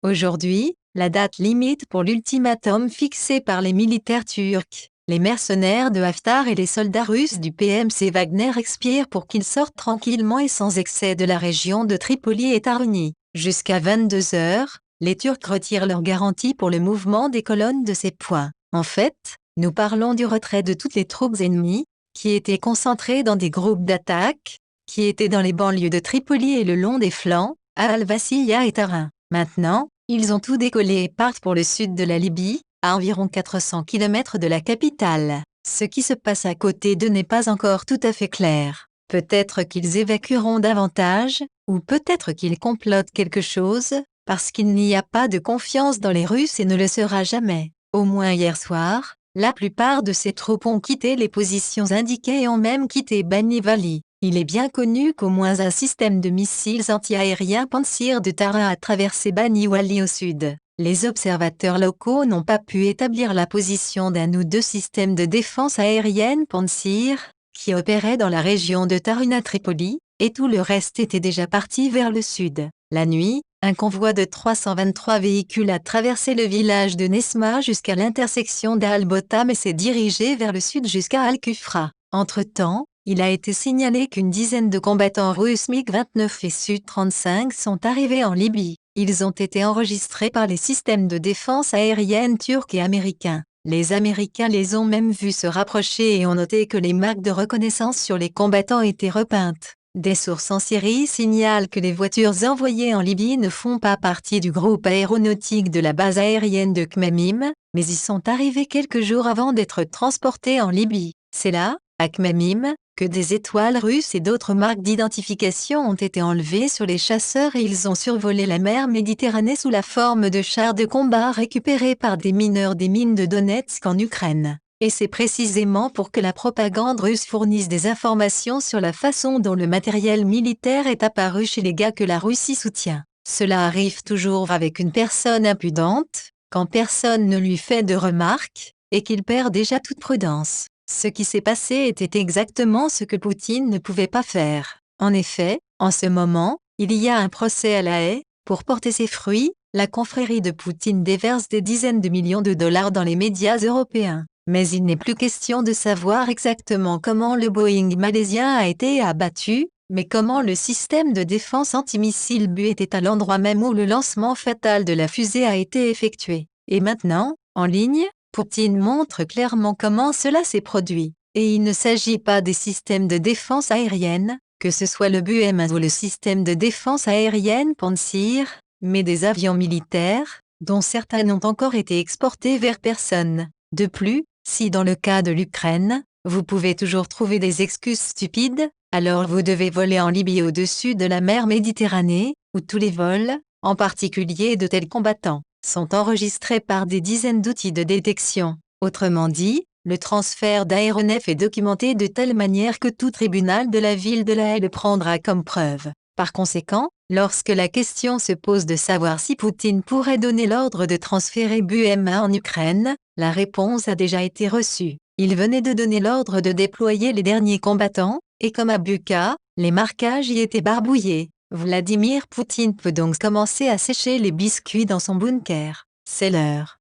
Aujourd'hui, la date limite pour l'ultimatum fixé par les militaires turcs, les mercenaires de Haftar et les soldats russes du PMC Wagner expire pour qu'ils sortent tranquillement et sans excès de la région de Tripoli et Taruni. Jusqu'à 22 heures, les Turcs retirent leur garantie pour le mouvement des colonnes de ces points. En fait, nous parlons du retrait de toutes les troupes ennemies, qui étaient concentrées dans des groupes d'attaque, qui étaient dans les banlieues de Tripoli et le long des flancs, à Al-Wasiyah et Tarin. Maintenant, ils ont tout décollé et partent pour le sud de la Libye, à environ 400 km de la capitale. Ce qui se passe à côté d'eux n'est pas encore tout à fait clair. Peut-être qu'ils évacueront davantage, ou peut-être qu'ils complotent quelque chose, parce qu'il n'y a pas de confiance dans les Russes et ne le sera jamais. Au moins hier soir, la plupart de ces troupes ont quitté les positions indiquées et ont même quitté Bani Wali. Il est bien connu qu'au moins un système de missiles anti-aériens Pantsir de Tarin a traversé Bani Wali au sud. Les observateurs locaux n'ont pas pu établir la position d'un ou deux systèmes de défense aérienne Pantsir, qui opéraient dans la région de Taruna Tripoli, et tout le reste était déjà parti vers le sud. La nuit, un convoi de 323 véhicules a traversé le village de Nesma jusqu'à l'intersection d'Al-Botam et s'est dirigé vers le sud jusqu'à Al-Kufra. Entre-temps, il a été signalé qu'une dizaine de combattants russes MiG-29 et Su-35 sont arrivés en Libye. Ils ont été enregistrés par les systèmes de défense aérienne turcs et américains. Les Américains les ont même vus se rapprocher et ont noté que les marques de reconnaissance sur les combattants étaient repeintes. Des sources en Syrie signalent que les voitures envoyées en Libye ne font pas partie du groupe aéronautique de la base aérienne de Khmamim, mais y sont arrivées quelques jours avant d'être transportées en Libye. C'est là, à Khmamim, que des étoiles russes et d'autres marques d'identification ont été enlevées sur les chasseurs et ils ont survolé la mer Méditerranée sous la forme de chars de combat récupérés par des mineurs des mines de Donetsk en Ukraine. Et c'est précisément pour que la propagande russe fournisse des informations sur la façon dont le matériel militaire est apparu chez les gars que la Russie soutient. Cela arrive toujours avec une personne impudente, quand personne ne lui fait de remarques, et qu'il perd déjà toute prudence. Ce qui s'est passé était exactement ce que Poutine ne pouvait pas faire. En effet, en ce moment, il y a un procès à La Haye. Pour porter ses fruits, la confrérie de Poutine déverse des dizaines de millions de dollars dans les médias européens. Mais il n'est plus question de savoir exactement comment le Boeing malaisien a été abattu, mais comment le système de défense antimissile BU était à l'endroit même où le lancement fatal de la fusée a été effectué. Et maintenant, en ligne, Poutine montre clairement comment cela s'est produit. Et il ne s'agit pas des systèmes de défense aérienne, que ce soit le BU-M1 ou le système de défense aérienne Pantsir, mais des avions militaires, dont certains n'ont encore été exportés vers personne. De plus, si dans le cas de l'Ukraine, vous pouvez toujours trouver des excuses stupides, alors vous devez voler en Libye au-dessus de la mer Méditerranée, où tous les vols, en particulier de tels combattants, sont enregistrés par des dizaines d'outils de détection. Autrement dit, le transfert d'aéronefs est documenté de telle manière que tout tribunal de la ville de La Haye le prendra comme preuve. Par conséquent, lorsque la question se pose de savoir si Poutine pourrait donner l'ordre de transférer BU-M1 en Ukraine, la réponse a déjà été reçue. Il venait de donner l'ordre de déployer les derniers combattants, et comme à Bucha, les marquages y étaient barbouillés. Vladimir Poutine peut donc commencer à sécher les biscuits dans son bunker. C'est l'heure.